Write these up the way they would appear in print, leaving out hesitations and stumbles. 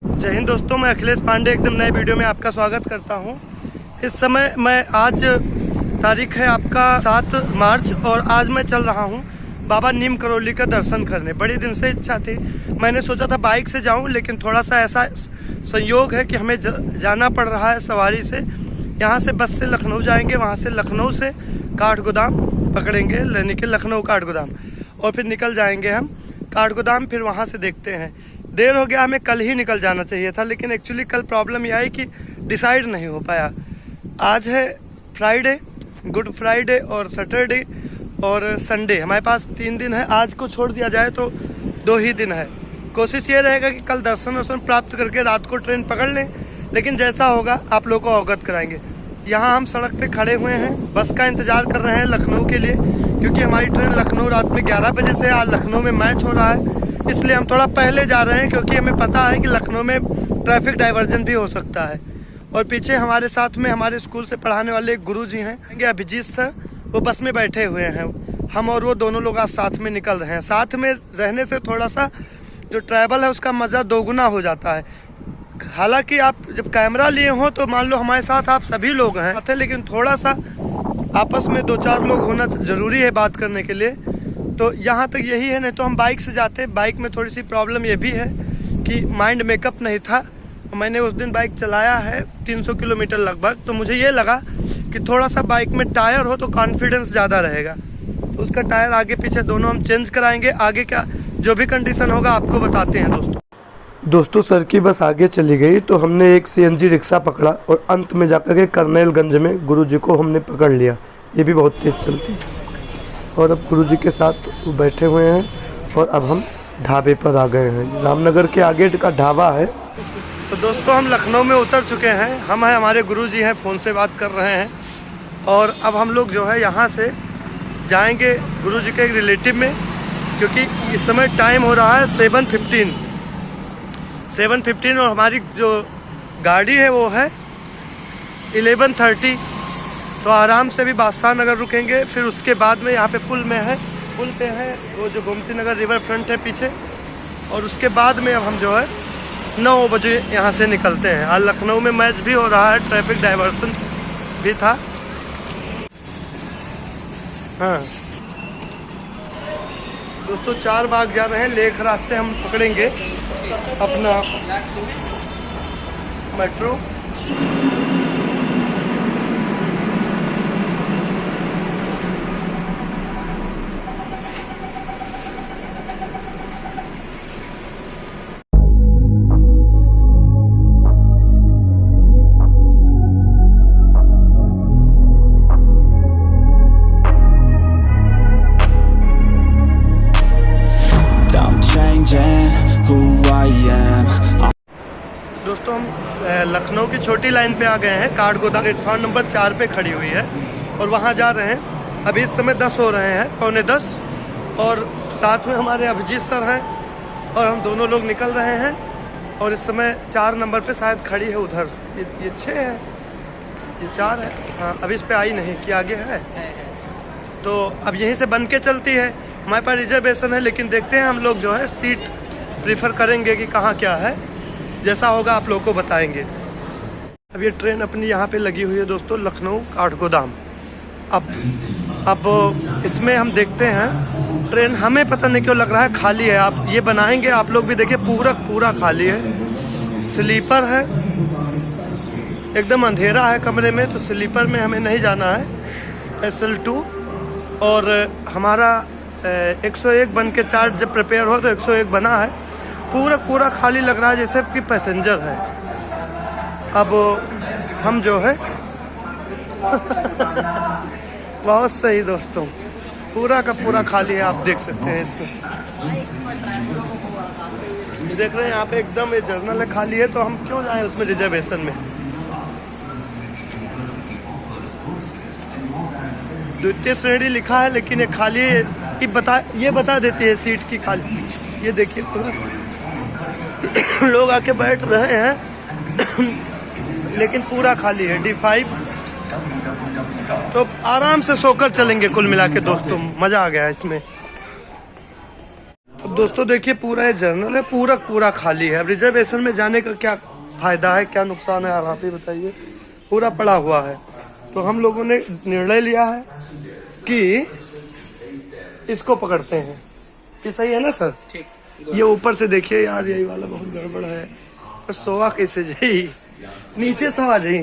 जय हिंद दोस्तों, मैं अखिलेश पांडे एकदम नए वीडियो में आपका स्वागत करता हूं। इस समय मैं आज तारीख है आपका 7 मार्च और आज मैं चल रहा हूं बाबा नीम करौली का दर्शन करने। बड़ी दिन से इच्छा थी, मैंने सोचा था बाइक से जाऊं, लेकिन थोड़ा सा ऐसा संयोग है कि हमें जाना पड़ रहा है सवारी से। यहाँ से बस से लखनऊ जाएंगे, वहाँ से लखनऊ से काठगोदाम पकड़ेंगे, यानी कि लखनऊ काठगोदाम, और फिर निकल जाएंगे हम काठगोदाम। फिर वहाँ से देखते हैं। देर हो गया, हमें कल ही निकल जाना चाहिए था, लेकिन एक्चुअली कल प्रॉब्लम यह आई कि डिसाइड नहीं हो पाया। आज है फ्राइडे, गुड फ्राइडे और सैटरडे और संडे, हमारे पास 3 दिन है। आज को छोड़ दिया जाए तो 2 ही दिन है। कोशिश ये रहेगा कि कल दर्शन प्राप्त करके रात को ट्रेन पकड़ लें, लेकिन जैसा होगा आप लोगों को अवगत कराएंगे। यहाँ हम सड़क पे खड़े हुए हैं, बस का इंतजार कर रहे हैं लखनऊ के लिए, क्योंकि हमारी ट्रेन लखनऊ रात में 11 बजे से। आज लखनऊ में मैच हो रहा है, इसलिए हम थोड़ा पहले जा रहे हैं, क्योंकि हमें पता है कि लखनऊ में ट्रैफिक डाइवर्जन भी हो सकता है। और पीछे हमारे साथ में हमारे स्कूल से पढ़ाने वाले एक गुरुजी हैं, अभिजीत सर, वो बस में बैठे हुए हैं। हम और वो दोनों लोग आज साथ में निकल रहे हैं। साथ में रहने से थोड़ा सा जो ट्रैवल है उसका मज़ा दोगुना हो जाता है। हालांकि आप जब कैमरा लिए हो तो मान लो हमारे साथ आप सभी लोग हैं, लेकिन थोड़ा सा आपस में 2-4 लोग होना ज़रूरी है बात करने के लिए। तो यहाँ तक यही है, नहीं तो हम बाइक से जाते। बाइक में थोड़ी सी प्रॉब्लम ये भी है कि माइंड मेकअप नहीं था। मैंने उस दिन बाइक चलाया है 300 किलोमीटर लगभग, तो मुझे ये लगा कि थोड़ा सा बाइक में टायर हो तो कॉन्फिडेंस ज़्यादा रहेगा। तो उसका टायर आगे पीछे दोनों हम चेंज कराएंगे। आगे का जो भी कंडीशन होगा आपको बताते हैं दोस्तों। सर की बस आगे चली गई तो हमने एक CNG रिक्शा पकड़ा और अंत में जाकर के करनेलगंज में गुरुजी को हमने पकड़ लिया। ये भी बहुत तेज़ चलती है। और अब गुरुजी के साथ बैठे हुए हैं और अब हम ढाबे पर आ गए हैं। रामनगर के आगे का ढाबा है। तो दोस्तों हम लखनऊ में उतर चुके हैं। हम हैं, हमारे गुरुजी हैं, फ़ोन से बात कर रहे हैं। और अब हम लोग जो है यहाँ से जाएंगे गुरुजी के एक रिलेटिव में, क्योंकि इस समय टाइम हो रहा है 7:15 और हमारी जो गाड़ी है वो है 11:30। तो आराम से भी बादशाह नगर रुकेंगे, फिर उसके बाद में यहाँ पे पुल पे है वो जो गोमती नगर रिवर फ्रंट है पीछे, और उसके बाद में अब हम जो है 9 बजे यहाँ से निकलते हैं। आज लखनऊ में मैच भी हो रहा है, ट्रैफिक डाइवर्सन भी था। हाँ दोस्तों, 4 बाग जा रहे हैं। लेक रात से हम पकड़ेंगे अपना मेट्रो। दोस्तों हम लखनऊ की छोटी लाइन पे आ गए हैं। काठगोदाम प्लेटफॉर्म नंबर 4 पे खड़ी हुई है और वहाँ जा रहे हैं। अभी इस समय 10 हो रहे हैं, 9:45, और साथ में हमारे अभिजीत सर हैं और हम दोनों लोग निकल रहे हैं। और इस समय 4 नंबर पे शायद खड़ी है उधर। ये 6 है, ये 4 है। हाँ, अभी इस पर आई नहीं कि आगे है, तो अब यहीं से बन के चलती है। हमारे पास रिजर्वेशन है, लेकिन देखते हैं हम लोग जो है सीट प्रीफर करेंगे कि कहाँ क्या है। जैसा होगा आप लोगों को बताएंगे। अब ये ट्रेन अपनी यहाँ पे लगी हुई है दोस्तों, लखनऊ काठगोदाम। अब इसमें हम देखते हैं ट्रेन, हमें पता नहीं क्यों लग रहा है खाली है। आप ये बनाएंगे, आप लोग भी देखिए, पूरा खाली है। स्लीपर है, एकदम अंधेरा है कमरे में, तो स्लीपर में हमें नहीं जाना है। SL2 और हमारा 101 बन के चार्ट जब प्रिपेयर हो तो 101 बना है। पूरा खाली लग रहा है, जैसे कि पैसेंजर है। अब हम जो है बहुत सही दोस्तों, पूरा का पूरा खाली है। आप देख सकते हैं इसमें, देख रहे हैं यहाँ पे एकदम ये जर्नल है, खाली है। तो हम क्यों जाएं उसमें रिजर्वेशन में। द्वितीय श्रेणी लिखा है, लेकिन ये खाली है। ये बता देती है सीट की खाली। ये देखिए पूरा लोग आके बैठ रहे हैं लेकिन पूरा खाली है। D5 तो आराम से सोकर चलेंगे कुल मिला के दोस्तों, मज़ा आ गया इसमें। दोस्तों देखिए पूरा ये जर्नल है, पूरा खाली है। अब रिजर्वेशन में जाने का क्या फायदा है, क्या नुकसान है, आप ही बताइए। पूरा पड़ा हुआ है। तो हम लोगों ने निर्णय लिया है कि इसको पकड़ते हैं। ये सही है ना सर? ये ऊपर से देखिए यार, यही वाला बहुत गड़बड़ है। पर सोवा कैसे जाई, नीचे सवा जाई।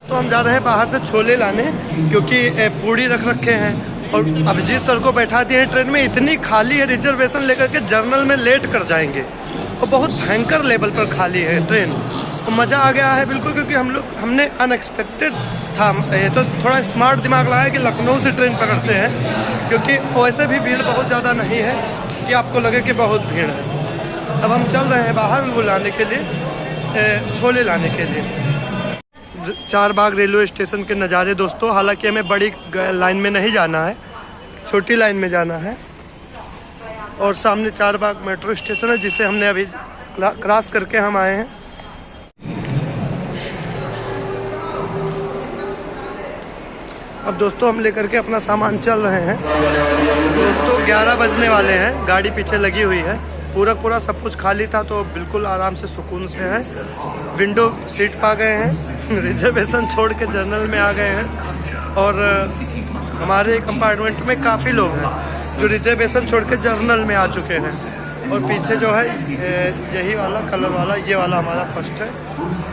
तो हम जा रहे हैं बाहर से छोले लाने, क्योंकि पूड़ी रख रखे हैं और अभिजीत सर को बैठा दिए हैं ट्रेन में। इतनी खाली है, रिजर्वेशन लेकर के जर्नल में लेट कर जाएंगे और बहुत भयंकर लेवल पर खाली है ट्रेन। तो मज़ा आ गया है बिल्कुल, क्योंकि हमने अनएक्सपेक्टेड था। ये तो थोड़ा स्मार्ट दिमाग लगाया कि लखनऊ से ट्रेन पकड़ते हैं, क्योंकि वैसे भी भीड़ बहुत ज़्यादा नहीं है कि आपको लगे कि बहुत भीड़ है। अब हम चल रहे हैं बाहर बुलाने के लिए, छोले लाने के लिए। चारबाग रेलवे स्टेशन के नज़ारे दोस्तों। हालांकि हमें बड़ी लाइन में नहीं जाना है, छोटी लाइन में जाना है। और सामने चारबाग मेट्रो स्टेशन है, जिसे हमने अभी क्रॉस करके हम आए हैं। अब दोस्तों हम लेकर के अपना सामान चल रहे हैं। दोस्तों 11 बजने वाले हैं, गाड़ी पीछे लगी हुई है। पूरा सब कुछ खाली था, तो बिल्कुल आराम से सुकून से है। विंडो सीट पा गए हैं, रिजर्वेशन छोड़ के जनरल में आ गए हैं। और हमारे कंपार्टमेंट में काफ़ी लोग हैं जो रिजर्वेशन छोड़ के जर्नल में आ चुके हैं। और पीछे जो है यही वाला कलर वाला, ये वाला हमारा फर्स्ट है।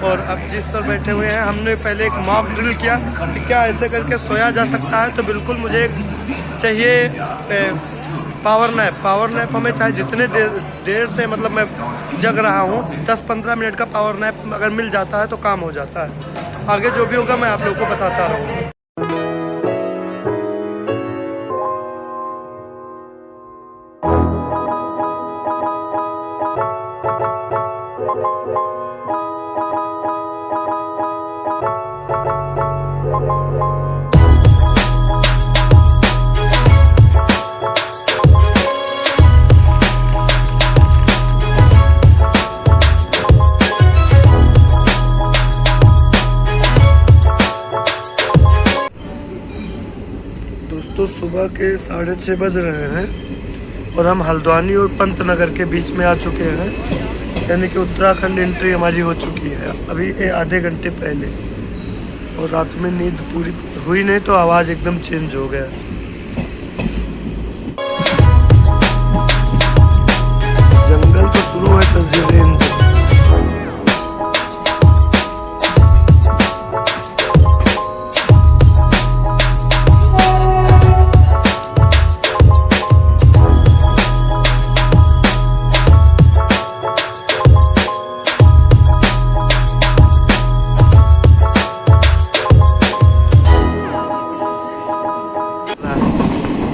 और अब जिस सर बैठे हुए हैं, हमने पहले एक मॉक ड्रिल किया कि क्या ऐसे करके सोया जा सकता है। तो बिल्कुल मुझे चाहिए पावर नैप हमें चाहे जितने देर से, मतलब मैं जग रहा हूँ, 10-15 मिनट का पावर नैप अगर मिल जाता है तो काम हो जाता है। आगे जो भी होगा मैं आप लोगों को बताता रहूँगा। दोस्तों सुबह के 6:30 बज रहे हैं और हम हल्द्वानी और पंतनगर के बीच में आ चुके हैं। यानी कि उत्तराखंड एंट्री हमारी हो चुकी है अभी आधे घंटे पहले। और रात में नींद पूरी हुई नहीं, तो आवाज़ एकदम चेंज हो गया। जंगल तो शुरू है सर, रेंज।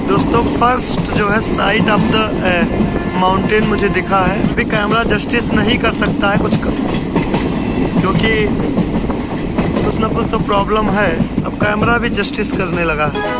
दोस्तों फर्स्ट जो है साइड ऑफ द माउंटेन मुझे दिखा है। अभी कैमरा जस्टिस नहीं कर सकता है क्योंकि कुछ ना कुछ तो प्रॉब्लम है। अब कैमरा भी जस्टिस करने लगा है।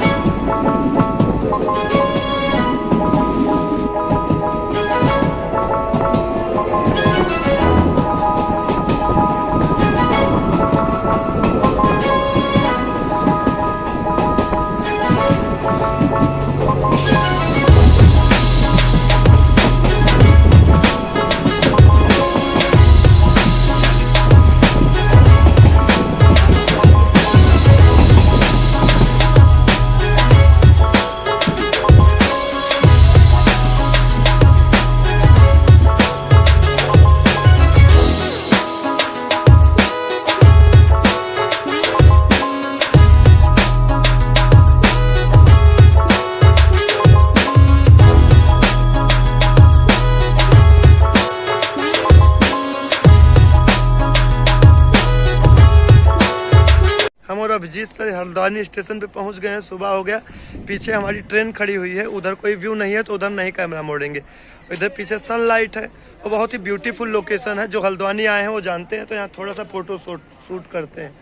और अभिजीत सर हल्द्वानी स्टेशन पे पहुंच गए हैं। सुबह हो गया, पीछे हमारी ट्रेन खड़ी हुई है। उधर कोई व्यू नहीं है तो उधर नहीं कैमरा मोड़ेंगे। इधर पीछे सनलाइट है और बहुत ही ब्यूटीफुल लोकेशन है। जो हल्द्वानी आए हैं वो जानते हैं। तो यहाँ थोड़ा सा फोटो शूट करते हैं।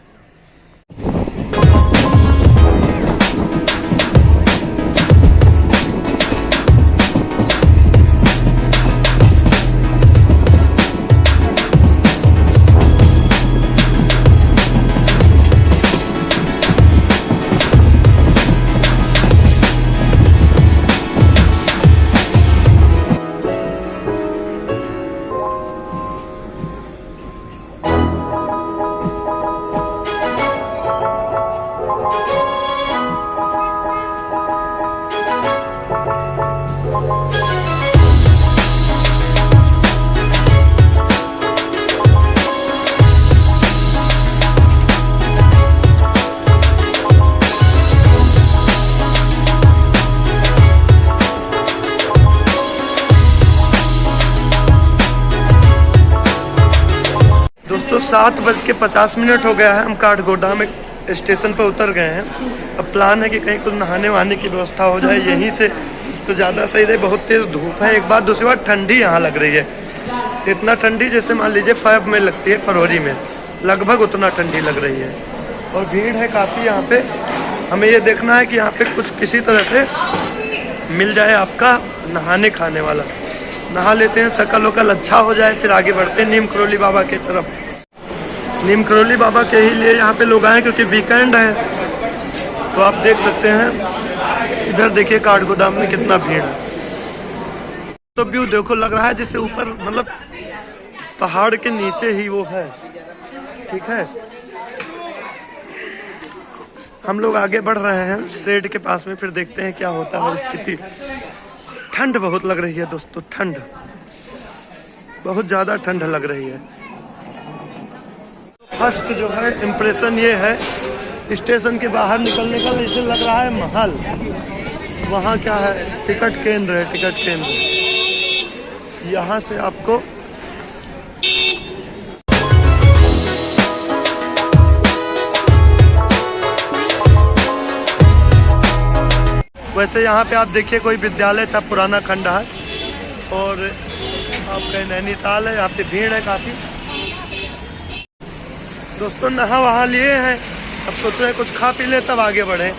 दोस्तों 7:50 हो गया है। हम काठगोदाम स्टेशन पर उतर गए हैं। अब प्लान है कि कहीं कुछ नहाने वहाने की व्यवस्था हो जाए यहीं से तो ज़्यादा सही रहे। बहुत तेज़ धूप है एक बात, दूसरी बात ठंडी यहाँ लग रही है। इतना ठंडी जैसे मान लीजिए फ़रवरी में लगती है, फरवरी में लगभग उतना ठंडी लग रही है। और भीड़ है काफ़ी यहाँ पे। हमें ये देखना है कि यहाँ पे कुछ किसी तरह से मिल जाए आपका नहाने खाने वाला। नहा लेते हैं, शकल वकल अच्छा हो जाए, फिर आगे बढ़ते हैं नीम करोली बाबा की तरफ। नीम करोली बाबा के ही लिए यहाँ पे लोग आए क्योंकि वीकेंड है। तो आप देख सकते हैं इधर देखिए काठगोदाम में कितना भीड़ है। तो व्यू देखो, लग रहा है जैसे ऊपर मतलब पहाड़ के नीचे ही वो है। ठीक है, हम लोग आगे बढ़ रहे हैं शेड के पास में, फिर देखते हैं क्या होता है स्थिति। ठंड बहुत लग रही है दोस्तों, ठंड बहुत ज़्यादा ठंड लग रही है। फर्स्ट जो है इम्प्रेशन ये है, स्टेशन के बाहर निकलने का जैसे लग रहा है महल। वहाँ क्या है, टिकट केंद्र है, टिकट केंद्र। यहाँ से आपको वैसे यहाँ पे आप देखिए कोई विद्यालय था, पुराना खंडहर, और आपका नैनीताल है। यहाँ पे भीड़ है काफ़ी। दोस्तों नहा वहा लिए हैं, अब सोच रहे हैं कुछ खा पी ले तब आगे बढ़े।